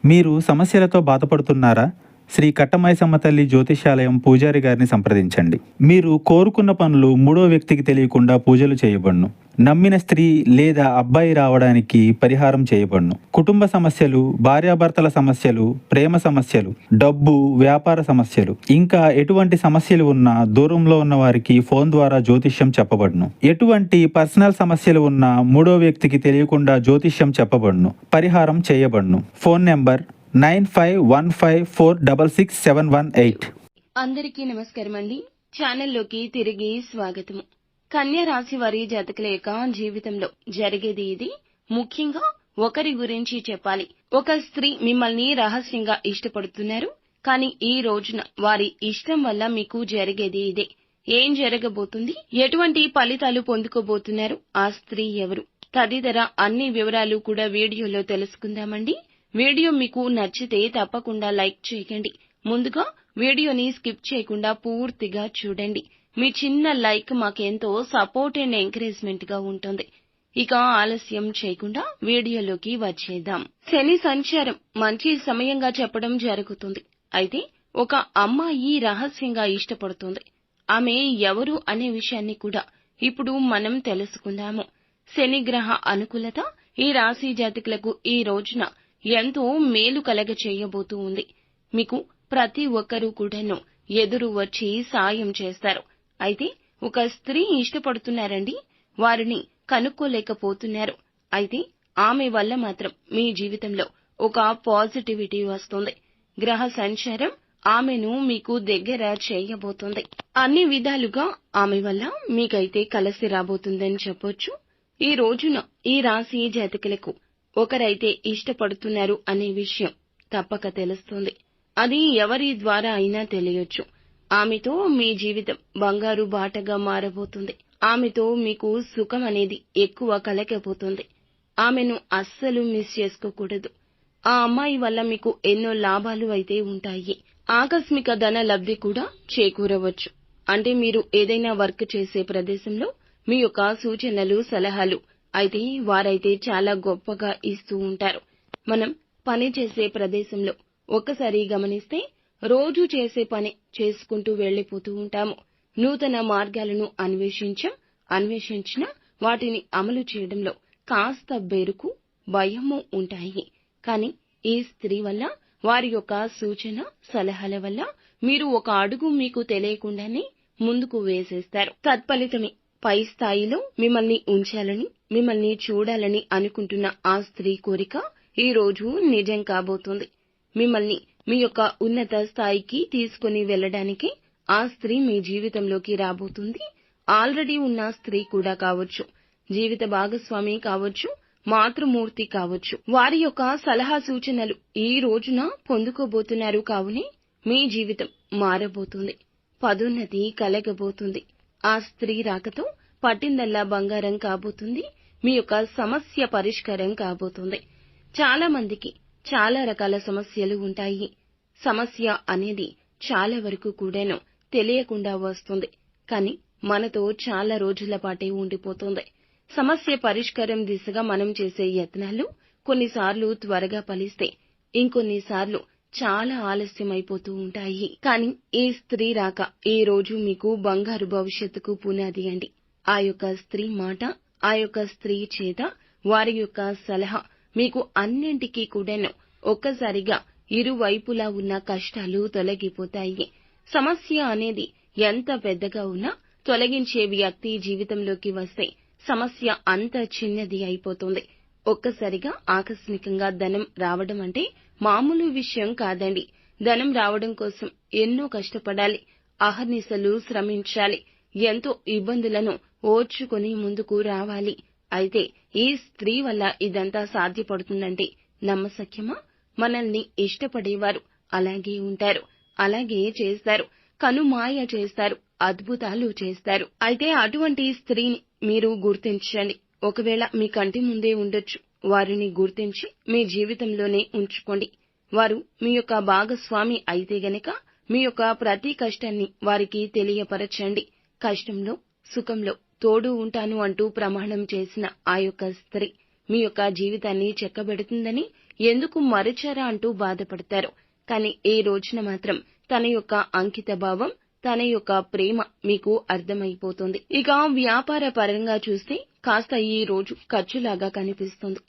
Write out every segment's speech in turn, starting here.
మీరు సమస్యలతో బాధపడుతున్నారా? శ్రీ కట్టమైసమ్మ తల్లి జ్యోతిష్యాలయం పూజారి గారిని సంప్రదించండి. మీరు కోరుకున్న పనులు మూడో వ్యక్తికి తెలియకుండా పూజలు చేయబడును. నమ్మిన స్త్రీ లేదా అబ్బాయి రావడానికి పరిహారం చేయబడును. కుటుంబ సమస్యలు, భార్యాభర్తల సమస్యలు, ప్రేమ సమస్యలు, డబ్బు, వ్యాపార సమస్యలు, ఇంకా ఎటువంటి సమస్యలు ఉన్నా దూరంలో ఉన్న వారికి ఫోన్ ద్వారా జ్యోతిష్యం చెప్పబడును. ఎటువంటి పర్సనల్ సమస్యలు ఉన్నా మూడో వ్యక్తికి తెలియకుండా జ్యోతిష్యం చెప్పబడును, పరిహారం చేయబడును. Phone number 9515466718. అందరికీ నమస్కారం అండి. ఛానల్లోకి తిరిగి స్వాగతము. కన్యా రాశి వారి జాతకుల యొక్క జీవితంలో జరిగేది ఇది. ముఖ్యంగా ఒకరి గురించి చెప్పాలి. ఒక స్త్రీ మిమ్మల్ని రహస్యంగా ఇష్టపడుతున్నారు, కానీ ఈ రోజున వారి ఇష్టం వల్ల మీకు జరిగేది ఇదే. ఏం జరగబోతుంది, ఎటువంటి ఫలితాలు పొందుకోబోతున్నారు, ఆ స్త్రీ ఎవరు, తదితర అన్ని వివరాలు కూడా వీడియోలో తెలుసుకుందామండి. వీడియో మీకు నచ్చితే తప్పకుండా లైక్ చేయండి. ముందుగా వీడియోని స్కిప్ చేయకుండా పూర్తిగా చూడండి. మీ చిన్న లైక్ మాకెంతో సపోర్ట్ అండ్ ఎంకరేజ్మెంట్ గా ఉంటుంది. ఇక ఆలస్యం చేయకుండా వీడియోలోకి వచ్చేద్దాం. శని సంచారం మంచి సమయంగా చెప్పడం జరుగుతుంది. అయితే ఒక అమ్మాయి రహస్యంగా ఇష్టపడుతుంది. ఆమె ఎవరు అనే విషయాన్ని కూడా ఇప్పుడు మనం తెలుసుకుందాము. శని గ్రహ అనుకూలత ఈ రాశి జాతకులకు ఈ రోజున ఎంతో మేలు కలగ చేయబోతూ ఉంది. మీకు ప్రతి ఒక్కరూ కూడాను ఎదురు వచ్చి సాయం చేస్తారు. అయితే ఒక స్త్రీ ఇష్టపడుతున్నారండి, వారిని కనుక్కోలేకపోతున్నారు. అయితే ఆమె వల్ల మాత్రం మీ జీవితంలో ఒక పాజిటివిటీ వస్తుంది. గ్రహ సంచారం ఆమెను మీకు దగ్గర చేయబోతుంది. అన్ని విధాలుగా ఆమె వల్ల మీకైతే కలిసి రాబోతుందని చెప్పొచ్చు. ఈ రోజున ఈ రాశి జాతకులకు ఒకరైతే ఇష్టపడుతున్నారు అనే విషయం తప్పక తెలుస్తుంది. అది ఎవరి ద్వారా అయినా తెలియొచ్చు. ఆమెతో మీ జీవితం బంగారు బాటగా మారబోతుంది. ఆమెతో మీకు సుఖం అనేది ఎక్కువ కలగబోతుంది. ఆమెను అస్సలు మిస్ చేసుకోకూడదు. ఆ అమ్మాయి వల్ల మీకు ఎన్నో లాభాలు అయితే ఉంటాయి. ఆకస్మిక ధన లబ్ధి కూడా చేకూరవచ్చు. అంటే మీరు ఏదైనా వర్క్ చేసే ప్రదేశంలో మీ యొక్క సూచనలు, సలహాలు అయితే వారైతే చాలా గొప్పగా ఇస్తూ ఉంటారు. మనం పని చేసే ప్రదేశంలో ఒక్కసారి గమనిస్తే రోజు చేసే పని చేసుకుంటూ వెళ్లిపోతూ ఉంటాము. నూతన మార్గాలను అన్వేషించినా వాటిని అమలు చేయడంలో కాస్త బెరుకు, భయము ఉంటాయి. కానీ ఈ స్త్రీ వల్ల, వారి యొక్క సూచన, సలహాల వల్ల మీరు ఒక అడుగు మీకు తెలియకుండానే ముందుకు వేసేస్తారు. తత్ఫలితమే పై స్థాయిలో మిమ్మల్ని ఉంచాలని, మిమ్మల్ని చూడాలని అనుకుంటున్న ఆ స్త్రీ కోరిక ఈ రోజు నిజం కాబోతుంది. మిమ్మల్ని మీ యొక్క ఉన్నత స్థాయికి తీసుకుని వెళ్లడానికి ఆ స్త్రీ మీ జీవితంలోకి రాబోతుంది. ఆల్రెడీ ఉన్న స్త్రీ కూడా కావచ్చు, జీవిత భాగస్వామి కావచ్చు, మాతృమూర్తి కావచ్చు. వారి యొక్క సలహా సూచనలు ఈ రోజున పొందుకోబోతున్నారు. కావునే మీ జీవితం మారబోతుంది, పదోన్నతి కలగబోతుంది. ఆ స్త్రీ రాకతో పట్టిందల్లా బంగారం కాబోతుంది. మీ యొక్క సమస్య పరిష్కారం కాబోతుంది. చాలా మందికి చాలా రకాల సమస్యలు ఉంటాయి. సమస్య అనేది చాలా వరకు కూడాను తెలియకుండా వస్తుంది, కానీ మనతో చాలా రోజుల పాటే ఉండిపోతుంది. సమస్య పరిష్కారం దిశగా మనం చేసే యత్నాలు కొన్నిసార్లు త్వరగా ఫలిస్తే, ఇంకొన్నిసార్లు చాలా ఆలస్యమైపోతూ ఉంటాయి. కానీ ఈ స్త్రీ రాక ఈ రోజు మీకు బంగారు భవిష్యత్తుకు పునాది అండి. ఆ యొక్క స్త్రీ మాట, ఆ యొక్క స్త్రీ చేత, వారి యొక్క సలహా మీకు అన్నింటికీ కూడాను ఒక్కసారిగా ఇరువైపులా ఉన్న కష్టాలు తొలగిపోతాయి. సమస్య అనేది ఎంత పెద్దగా ఉన్నా తొలగించే వ్యక్తి జీవితంలోకి వస్తే సమస్య అంత చిన్నది అయిపోతుంది. ఒక్కసారిగా ఆకస్మికంగా ధనం రావడం అంటే మామూలు విషయం కాదండి. ధనం రావడం కోసం ఎన్నో కష్టపడాలి, అహర్నిశలు శ్రమించాలి, ఎంతో ఇబ్బందులను ఓర్చుకొని ముందుకు రావాలి. అయితే ఈ స్త్రీ వల్ల ఇదంతా సాధ్యపడుతుందంటే నమ్మశక్యమా? మనల్ని ఇష్టపడేవారు అలాగే ఉంటారు, అలాగే చేస్తారు, కనుమాయ చేస్తారు, అద్భుతాలు చేస్తారు. అయితే అటువంటి స్త్రీని మీరు గుర్తించండి. ఒకవేళ మీ కంటి ముందే ఉండొచ్చు. వారిని గుర్తించి మీ జీవితంలోనే ఉంచుకోండి. వారు మీ యొక్క భాగస్వామి అయితే గనక మీ యొక్క ప్రతి కష్టాన్ని వారికి తెలియపరచండి. కష్టంలో, సుఖంలో తోడు ఉంటాను అంటూ ప్రమాణం చేసిన ఆ యొక్క స్త్రీ మీ యొక్క జీవితాన్ని చెక్కబెడుతుందని ఎందుకు మరిచారా అంటూ బాధపడతారు. కానీ ఈ రోజున మాత్రం తన యొక్క అంకిత భావం, తన యొక్క ప్రేమ మీకు అర్థమైపోతుంది. ఇక వ్యాపార పరంగా చూస్తే కాస్త ఈ రోజు ఖర్చులాగా కనిపిస్తుంది.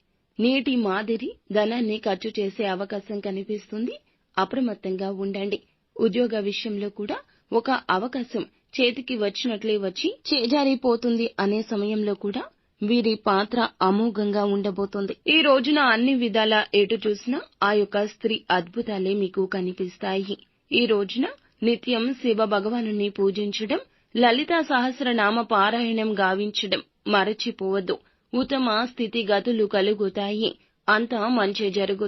నీటి మాదిరి ధనాన్ని ఖర్చు చేసే అవకాశం కనిపిస్తుంది. అప్రమత్తంగా ఉండండి. ఉద్యోగ విషయంలో కూడా ఒక అవకాశం చేతికి వచ్చినట్లే వచ్చి చేజారిపోతుంది అనే సమయంలో కూడా వీరి పాత్ర అమోఘంగా ఉండబోతోంది. ఈ రోజున అన్ని విధాల ఎటు చూసినా ఆ యొక్క స్త్రీ అద్భుతాలే మీకు కనిపిస్తాయి. ఈ రోజున నిత్యం శివ భగవానుని పూజించడం, లలితా సహస్రనామ పారాయణం గావించడం మరచిపోవద్దు. ఉత్తమ స్థితిగతులు కలుగుతాయి. అంతా మంచి జరుగుతుంది.